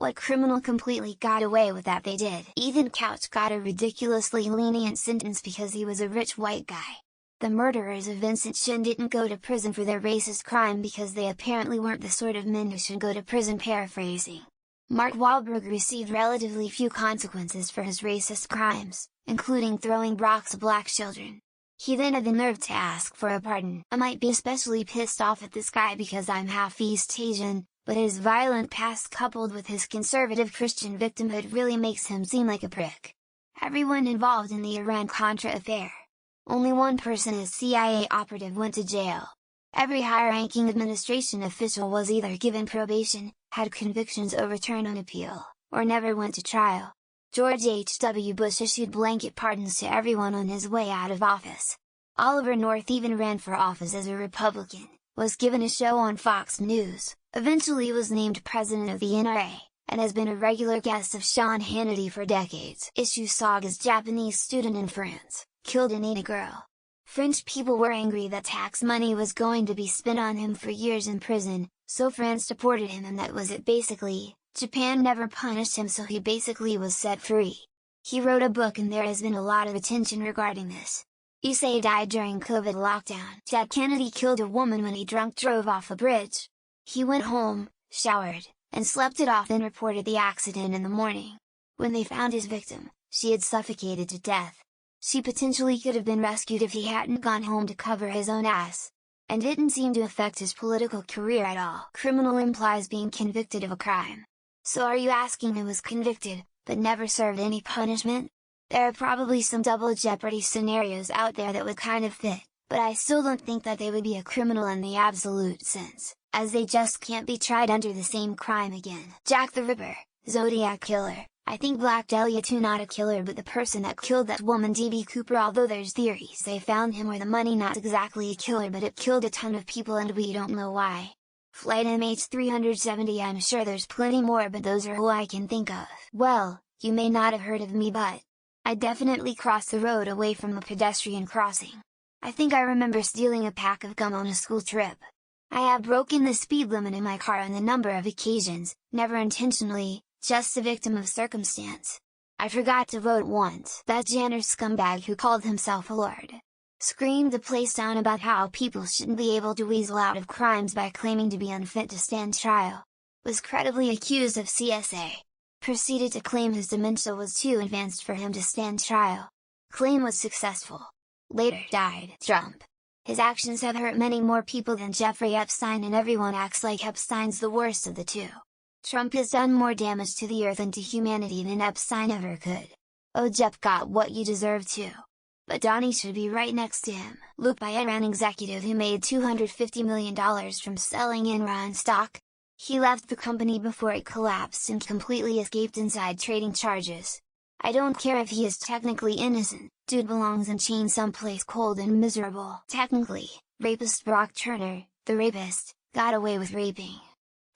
What criminal completely got away with that? They did. Ethan Couch got a ridiculously lenient sentence because he was a rich white guy. The murderers of Vincent Chin didn't go to prison for their racist crime because they apparently weren't the sort of men who should go to prison. Paraphrasing. Mark Wahlberg received relatively few consequences for his racist crimes, including throwing rocks at black children. He then had the nerve to ask for a pardon. I might be especially pissed off at this guy because I'm half East Asian, but his violent past coupled with his conservative Christian victimhood really makes him seem like a prick. Everyone involved in the Iran-Contra affair. Only one person as CIA operative went to jail. Every high-ranking administration official was either given probation, had convictions overturned on appeal, or never went to trial. George H.W. Bush issued blanket pardons to everyone on his way out of office. Oliver North even ran for office as a Republican, was given a show on Fox News, eventually was named president of the NRA, and has been a regular guest of Sean Hannity for decades. Issue Saga's Japanese student in France, killed and ate a girl. French people were angry that tax money was going to be spent on him for years in prison, so France deported him, and that was it basically. Japan never punished him, so he basically was set free. He wrote a book and there has been a lot of attention regarding this. Issei died during COVID lockdown. Ted Kennedy killed a woman when he drunk drove off a bridge. He went home, showered, and slept it off, then reported the accident in the morning. When they found his victim, she had suffocated to death. She potentially could have been rescued if he hadn't gone home to cover his own ass. And didn't seem to affect his political career at all. Criminal implies being convicted of a crime. So are you asking who was convicted, but never served any punishment? There are probably some double jeopardy scenarios out there that would kind of fit, but I still don't think that they would be a criminal in the absolute sense, as they just can't be tried under the same crime again. Jack the Ripper, Zodiac Killer. I think Black Dahlia too, not a killer but the person that killed that woman, D.B. Cooper. Although there's theories they found him or the money, not exactly a killer, but it killed a ton of people and we don't know why. Flight MH370. I'm sure there's plenty more, but those are who I can think of. Well, you may not have heard of me, but I definitely crossed the road away from a pedestrian crossing. I think I remember stealing a pack of gum on a school trip. I have broken the speed limit in my car on a number of occasions, never intentionally, just a victim of circumstance. I forgot to vote once. That Janner scumbag who called himself a lord screamed the place down about how people shouldn't be able to weasel out of crimes by claiming to be unfit to stand trial. Was credibly accused of CSA. Proceeded to claim his dementia was too advanced for him to stand trial. Claim was successful. Later died. Trump. His actions have hurt many more people than Jeffrey Epstein, and everyone acts like Epstein's the worst of the two. Trump has done more damage to the earth and to humanity than Epstein ever could. Oh, Jeff got what you deserve too. But Donnie should be right next to him. Look, by Iran executive who made $250 million from selling Enron stock. He left the company before it collapsed and completely escaped inside trading charges. I don't care if he is technically innocent, dude belongs in chains someplace cold and miserable. Technically, rapist Brock Turner, the rapist, got away with raping.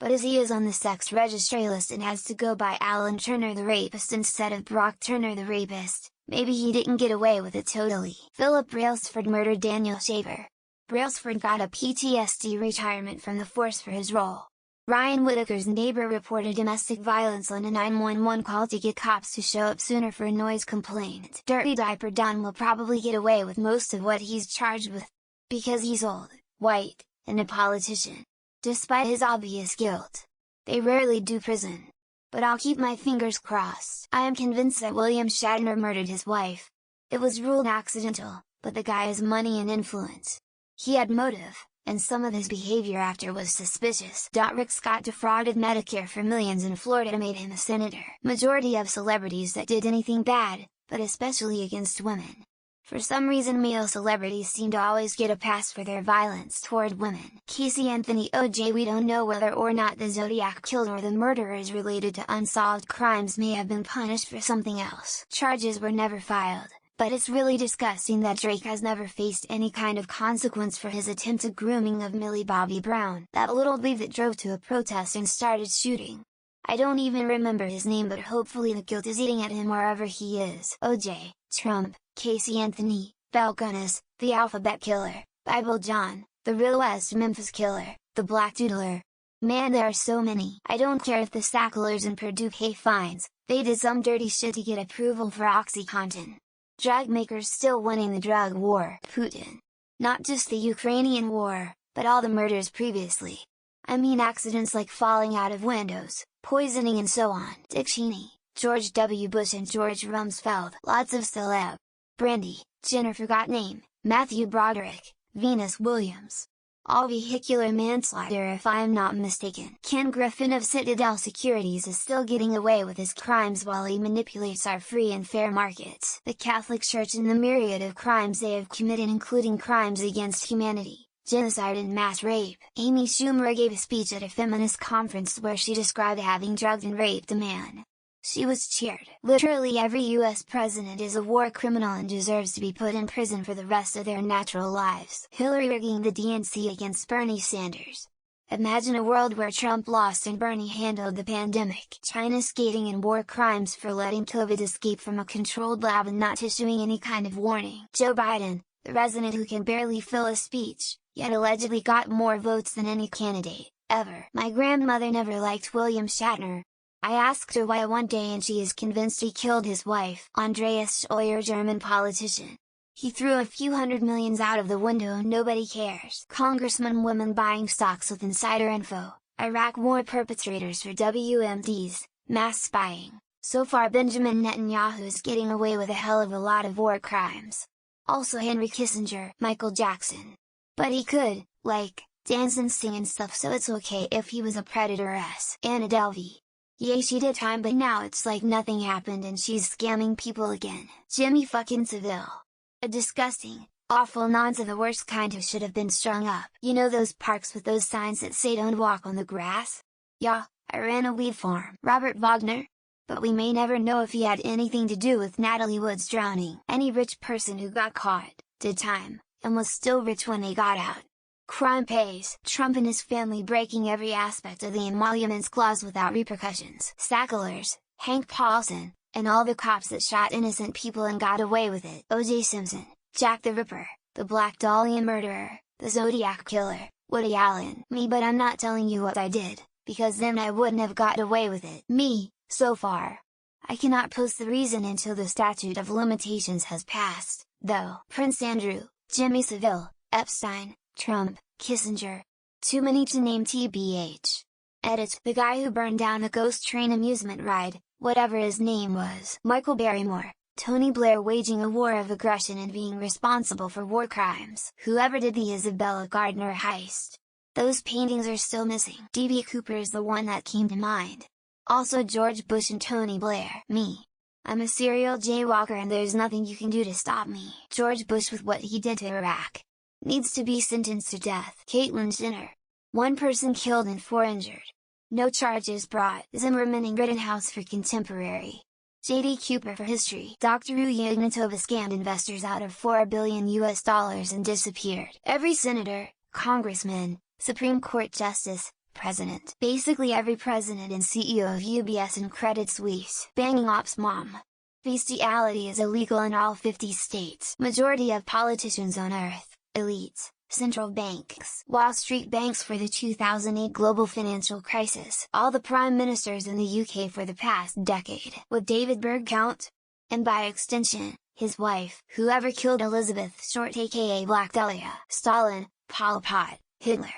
But as he is on the sex registry list and has to go by Alan Turner the rapist instead of Brock Turner the rapist, maybe he didn't get away with it totally. Philip Brailsford murdered Daniel Shaver. Brailsford got a PTSD retirement from the force for his role. Ryan Whitaker's neighbor reported domestic violence on a 911 call to get cops to show up sooner for a noise complaint. Dirty Diaper Don will probably get away with most of what he's charged with, because he's old, white, and a politician. Despite his obvious guilt, they rarely do prison. But I'll keep my fingers crossed. I am convinced that William Shatner murdered his wife. It was ruled accidental, but the guy has money and influence. He had motive, and some of his behavior after was suspicious. Rick Scott defrauded Medicare for millions in Florida, made him a senator. Majority of celebrities that did anything bad, but especially against women. For some reason male celebrities seem to always get a pass for their violence toward women. Casey Anthony O.J. We don't know whether or not the Zodiac killer or the murderers related to unsolved crimes may have been punished for something else. Charges were never filed, but it's really disgusting that Drake has never faced any kind of consequence for his attempted grooming of Millie Bobby Brown, that little dweeb that drove to a protest and started shooting. I don't even remember his name, but hopefully the guilt is eating at him wherever he is. O.J., Trump, Casey Anthony, Falcones, the Alphabet Killer, Bible John, the Real West Memphis Killer, the Black Doodler. Man, there are so many. I don't care if the Sacklers in Purdue pay fines, they did some dirty shit to get approval for OxyContin. Drug makers still winning the drug war. Putin. Not just the Ukrainian war, but all the murders previously. I mean accidents like falling out of windows, poisoning and so on. Dick Cheney, George W. Bush and George Rumsfeld. Lots of celeb. Brandy, Jenner forgot name, Matthew Broderick, Venus Williams. All vehicular manslaughter if I am not mistaken. Ken Griffin of Citadel Securities is still getting away with his crimes while he manipulates our free and fair markets. The Catholic Church and the myriad of crimes they have committed, including crimes against humanity, genocide and mass rape. Amy Schumer gave a speech at a feminist conference where she described having drugged and raped a man. She was cheered. Literally every US president is a war criminal and deserves to be put in prison for the rest of their natural lives. Hillary rigging the DNC against Bernie Sanders. Imagine a world where Trump lost and Bernie handled the pandemic. China skating in war crimes for letting COVID escape from a controlled lab and not issuing any kind of warning. Joe Biden, the resident who can barely fill a speech, yet allegedly got more votes than any candidate, ever. My grandmother never liked William Shatner. I asked her why one day and she is convinced he killed his wife. Andreas Scheuer, German politician. He threw a few $100 million out of the window and nobody cares. Congressman women buying stocks with insider info. Iraq war perpetrators for WMDs, mass spying. So far Benjamin Netanyahu is getting away with a hell of a lot of war crimes. Also Henry Kissinger, Michael Jackson. But he could, like, dance and sing and stuff, so it's okay if he was a predator-ess. Anna Delvey. Yeah, she did time but now it's like nothing happened and she's scamming people again. Jimmy fucking Savile. A disgusting, awful nonce of the worst kind who should have been strung up. You know those parks with those signs that say don't walk on the grass? Yeah, I ran a weed farm. Robert Wagner? But we may never know if he had anything to do with Natalie Wood's drowning. Any rich person who got caught, did time, and was still rich when they got out. Crime pays. Trump and his family breaking every aspect of the emoluments clause without repercussions. Sacklers, Hank Paulson, and all the cops that shot innocent people and got away with it. O.J. Simpson, Jack the Ripper, the Black Dahlia murderer, the Zodiac killer, Woody Allen. Me, but I'm not telling you what I did, because then I wouldn't have got away with it. Me, so far. I cannot post the reason until the statute of limitations has passed, though. Prince Andrew, Jimmy Savile, Epstein, Trump, Kissinger. Too many to name tbh. Edit. The guy who burned down a ghost train amusement ride, whatever his name was. Michael Barrymore, Tony Blair waging a war of aggression and being responsible for war crimes. Whoever did the Isabella Gardner heist. Those paintings are still missing. D.B. Cooper is the one that came to mind. Also George Bush and Tony Blair. Me. I'm a serial jaywalker and there's nothing you can do to stop me. George Bush with what he did to Iraq. Needs to be sentenced to death. Caitlyn Jenner. 1 person killed and 4 injured. No charges brought. Zimmerman in Rittenhouse for contemporary. J.D. Cooper for history. Dr. Yulia Ignatova scammed investors out of $4 billion and disappeared. Every senator, congressman, Supreme Court justice, president. Basically every president and CEO of UBS and Credit Suisse. Banging ops mom. Bestiality is illegal in all 50 states. Majority of politicians on Earth. Elites, central banks, Wall Street banks for the 2008 global financial crisis. All the prime ministers in the UK for the past decade. Would David Berg count? And by extension, his wife, whoever killed Elizabeth Short aka Black Dahlia. Stalin, Pol Pot, Hitler,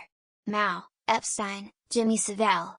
Mao, Epstein, Jimmy Savile,